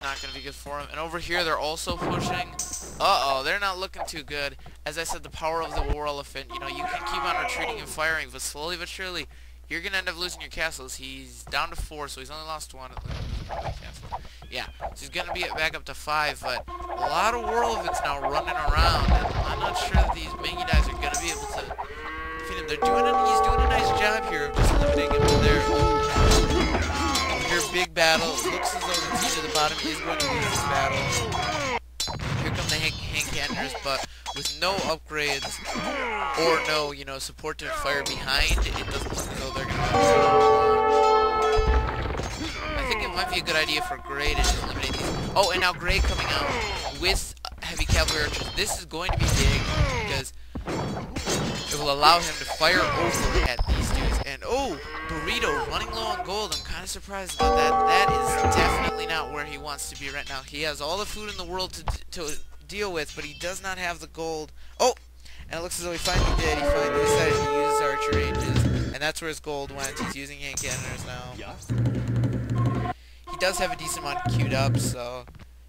Not going to be good for him. And over here, they're also pushing. Uh-oh, they're not looking too good. As I said, the power of the war elephant. You know, you can keep on retreating and firing, but slowly but surely, you're going to end up losing your castles. He's down to 4, so he's only lost 1. Yeah, so he's going to be back up to 5, but a lot of war elephants now running around. And I'm not sure that these mangy guys are going to be able to defeat him. He's doing a nice job here of just limiting him to their big battle. It looks as though the team at the bottom is going to lose this battle. Here come the hand cannons, but with no upgrades or no, you know, support to fire behind, it doesn't look as though they're going to I think it might be a good idea for Gray to just eliminate these. Oh, and now Gray coming out with heavy cavalry archers. This is going to be big because it will allow him to fire over at these dudes. And oh, Burrito running low on gold. I'm kind of surprised about that. That is definitely not where he wants to be right now. He has all the food in the world to deal with, but he does not have the gold. Oh, and it looks as though he finally did. He finally decided to use his archer ranges, and that's where his gold went. He's using hand cannoners now. He does have a decent amount queued up, so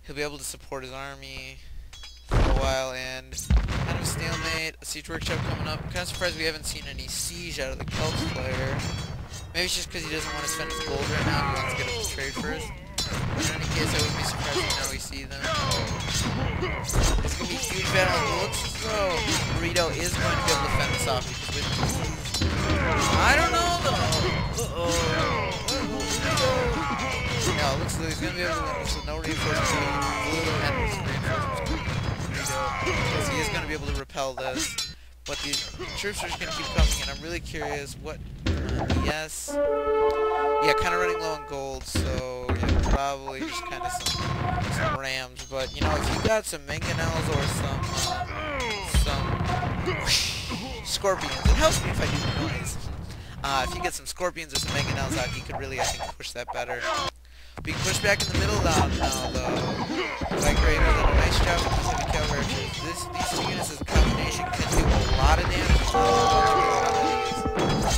he'll be able to support his army for a while. And kind of stalemate. A siege workshop coming up. I'm kind of surprised we haven't seen any siege out of the Celts player. Maybe it's just because he doesn't want to spend his gold right now. He wants to get up the trade first. But in any case, I wouldn't be surprised if now we see them. It's going to be a huge battle. It looks as though Burrito is going to be able to fend this off. Because with I don't know though. Yeah, it looks as though he's going to be able to win. So no reinforcements. Blue and reinforcements. Because he is going to be able to repel this. But the troops are just going to keep coming, and I'm really curious what... yes. Yeah, kind of running low on gold, so yeah, probably just kind of some rams. But, you know, if you got some mangonels or some scorpions, it helps me if I do the noise. If you get some scorpions or some mangonels out, you could really, I think, push that better. We can push back in the middle now, though. Like Gray did a nice job with these heavy cavalry archers. These two units as a combination can do a lot of damage. I'm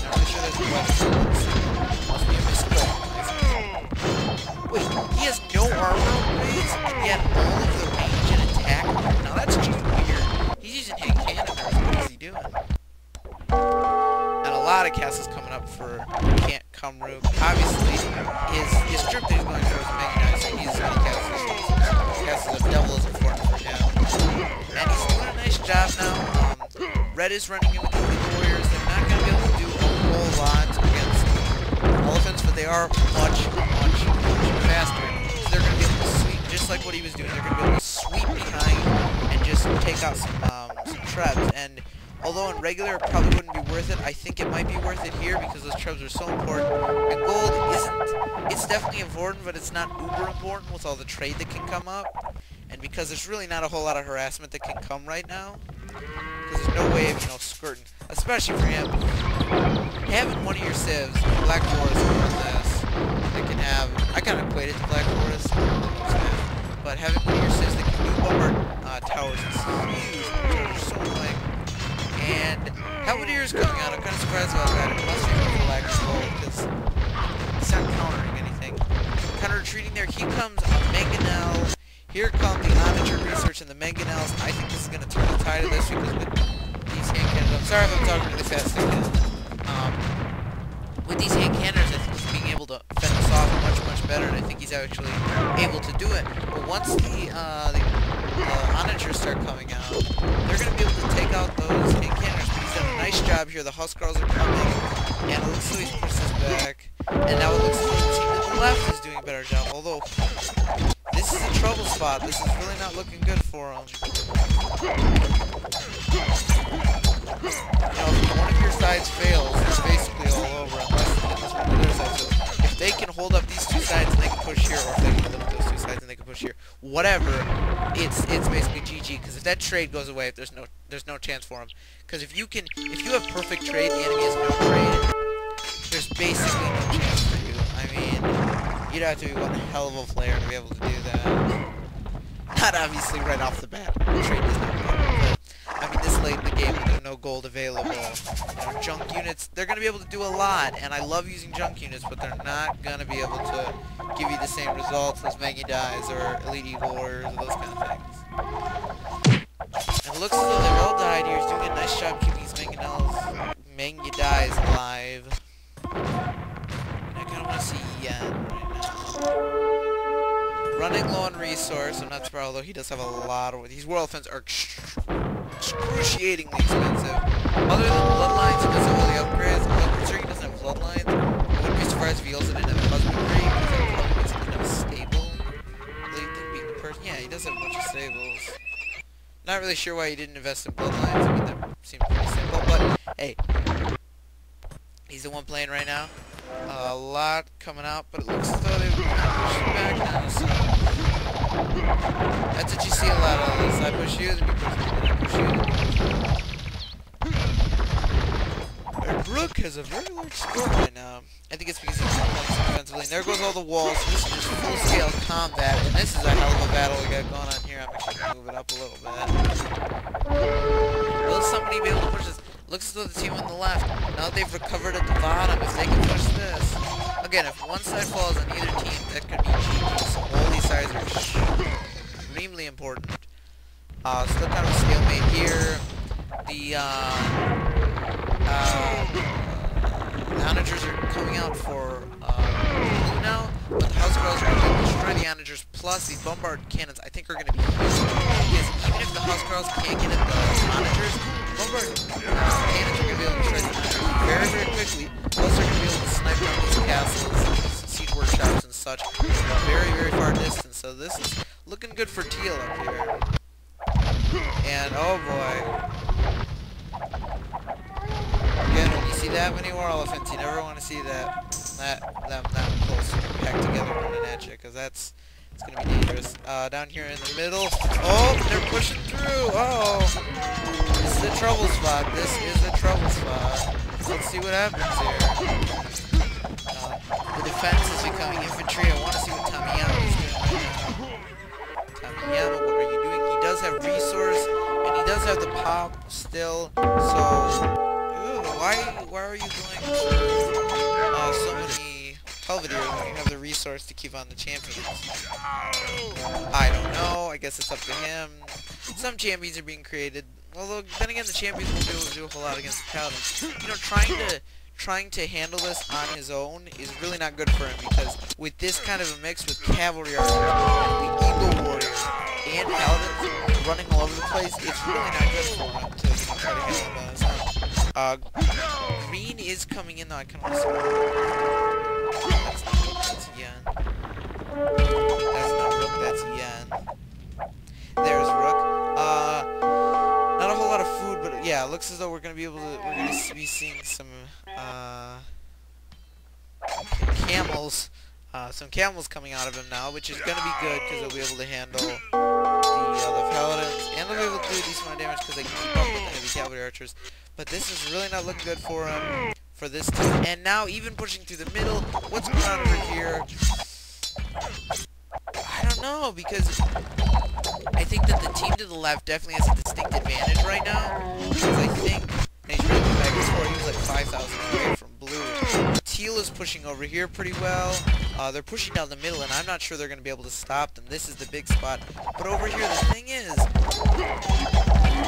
really sure there's a weapon. Must be a misclick. Wait, he has no armor upgrades, and yet all of the range and attack? Now that's just weird. He's using hand cannoners. What is he doing? And a lot of castles coming up for Kamruk. Obviously, his troop that he's going for is mechanized, so he's many castles. Castles of devil is important for him. And he's doing a nice job now. Red is running in with the warriors. They're not going to be able to do a whole lot against elephants, but they are much faster. So they're going to be able to sweep, just like what he was doing. They're going to be able to sweep behind and just take out some trebs. And although in regular it probably wouldn't be worth it, I think it might be worth it here because those trebs are so important. And gold isn't. It's definitely important, but it's not uber important with all the trade that can come up. And because there's really not a whole lot of harassment that can come right now. Because there's no way of, you know, skirting. Especially for him. Having one of your civs, Black Forest, on this, that can have... I kind of equate it to Black Forest. But having one of your civs that can do bombard towers is huge. They're so annoying. And Halberdier is coming out. I'm kind of surprised about that. It must be Black Gold because he's not countering anything. Kind of retreating there. Here comes a Mangonel. Here come the Onager research and the Mangonels. I think this is going to turn the tide of this because with these hand cannons... I'm sorry if I'm talking really fast again. With these hand cannons, I think he's being able to fend this off much better, and I think he's actually able to do it. But once the Onagers start coming out, they're going to be able to take out those hand cannons. But he's done a nice job here. The Huskarls are coming, and it looks like he's pushed this back. And now it looks like the team to the left is doing a better job, although... this is a trouble spot. This is really not looking good for him. You know, if one of your sides fails, it's basically all over, unless one of their sides fails. If they can hold up these two sides and they can push here, or if they can hold up those two sides and they can push here, whatever, it's basically GG. Because if that trade goes away, there's no chance for him. Because if you have perfect trade, the enemy has no trade, there's basically no chance for you. I mean, you'd have to be one hell of a player to be able to do that. Not obviously right off the bat. The trade is not good, but I mean this late in the game, there's no no gold available. You know, junk units, they're going to be able to do a lot, and I love using junk units, but they're not going to be able to give you the same results as Maggie Dies or Elite Eagle Warriors or those kind of things. And it looks as though they've all died here. He's doing a nice job keeping these Maggie Dies alive. And I kind of want to see Yen right now. Running low on resource, I'm not surprised, although he does have a lot of... These world defense are excruciatingly expensive. Other than bloodlines, he doesn't really upgrades. I'm considering he doesn't have bloodlines. I wouldn't be surprised if he also didn't have husbandry, because that probably makes him kind of stable. Really think being the person... Yeah, he does have a bunch of stables. Not really sure why he didn't invest in bloodlines. I mean, that seems pretty simple, but hey. He's the one playing right now. A lot coming out, but it looks as though they're pushing back now, so... That's what you see a lot of this. I push you, then you push me, then I push you, then you push me. And Rook has a very large score right now. I think it's because he's playing defensively. And there goes all the walls. So this is just full-scale combat, and this is a hell of a battle we got going on here. I'm actually going to move it up a little bit. Will somebody be able to push this? Looks as though the team on the left, now that they've recovered at the bottom, if they can push this. Again, if one side falls on either team, that could be GG. So all these sides are extremely important. Still kind of a stalemate here. The onagers are coming out for blue now, but the house girls are going to destroy the onagers, plus these bombard cannons I think are going to be huge. Because even if the house girls can't get at the onagers, bombard cannons are going to be able to destroy the onagers very, very quickly. Plus they're going to be able to snipe down these castles, these siege workshops and such from a very, very far distance. So this is looking good for Teal up here. And oh boy. Again, when you see that many war elephants, you never want to see them close packed together running at you, because it's going to be dangerous. Down here in the middle. Oh, they're pushing through. Oh, this is a trouble spot. This is a trouble spot. Let's see what happens here. The defense is becoming infantry. I want to see what Tamiyama is doing right now. Tamiyama, what are you doing? He does have resource, and he does have the pop still. So... Why are you going for so many Helvetiers when you have the resource to keep on the champions? I don't know. I guess it's up to him. Some champions are being created. Although, then again, the champions won't be able to do a whole lot against the paladins. You know, trying to handle this on his own is really not good for him, because with this kind of a mix with cavalry archers, the eagle warriors, and paladins running all over the place, it's really not good for him to try to handle them on his own. Green is coming in though. I kind of want to see. That's not Rook, that's Yen. That's not Rook, that's Yen. There's Rook. Not a whole lot of food, but yeah, it looks as though we're gonna be seeing some camels. Some camels coming out of him now, which is gonna be good because they'll be able to handle the paladins, and they'll be able to do a decent amount of damage because they can keep up with the heavy cavalry archers. But this is really not looking good for him, for this team. And now, even pushing through the middle, what's going on over here? I don't know, because I think that the team to the left definitely has a distinct advantage right now. Because I think, and he's really back before, he was like 5,000 away from blue. Teal is pushing over here pretty well. They're pushing down the middle, and I'm not sure they're going to be able to stop them. This is the big spot. But over here, the thing is,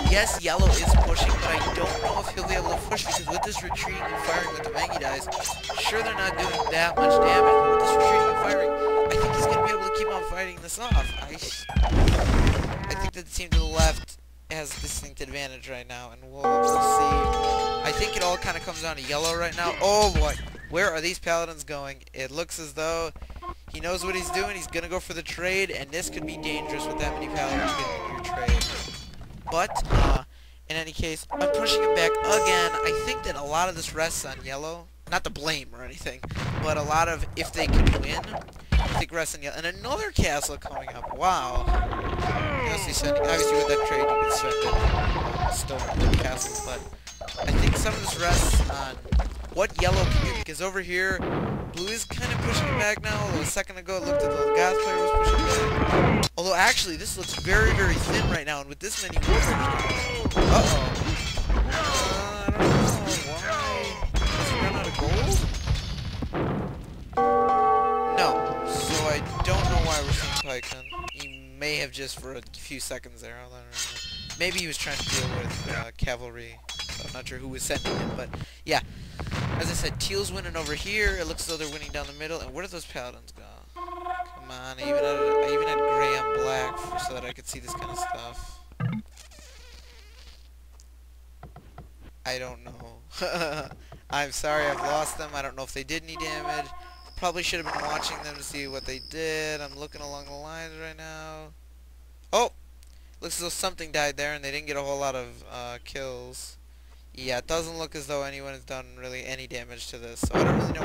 yes, yellow is pushing, but I don't know if he'll be able to push, because with this retreating and firing with the Maggie Dies, sure they're not doing that much damage, but with this retreating and firing, I think he's going to be able to keep on fighting this off. I think that the team to the left has a distinct advantage right now, and we'll see. I think it all kind of comes down to yellow right now. Oh boy, where are these paladins going? It looks as though he knows what he's doing. He's going to go for the trade, and this could be dangerous with that many paladins getting your trade. But, in any case, I'm pushing him back again. I think that a lot of this rests on yellow. Not to blame or anything, but a lot of, if they can win, I think rests on yellow. And another castle coming up. Wow. Obviously with that trade, you can spend it still on the castle, but I think some of this rests on what yellow can do, because over here, blue is kind of pushing it back now, although a second ago it looked as though the gas player was pushing back. Although actually, this looks very, very thin right now, and with this many warriors, uh-oh. I don't know. Why? Does he run out of gold? No. So I don't know why we're seeing Python. He may have just for a few seconds there. I don't know. Maybe he was trying to deal with cavalry. So I'm not sure who was sending him, but yeah. As I said, Teal's winning over here. It looks as though they're winning down the middle. And where do those paladins go? Come on, I even had gray on black so that I could see this kind of stuff. I don't know. I'm sorry I've lost them. I don't know if they did any damage. Probably should have been watching them to see what they did. I'm looking along the lines right now. Oh! Looks as though something died there and they didn't get a whole lot of kills. Yeah, it doesn't look as though anyone has done really any damage to this. So I don't really know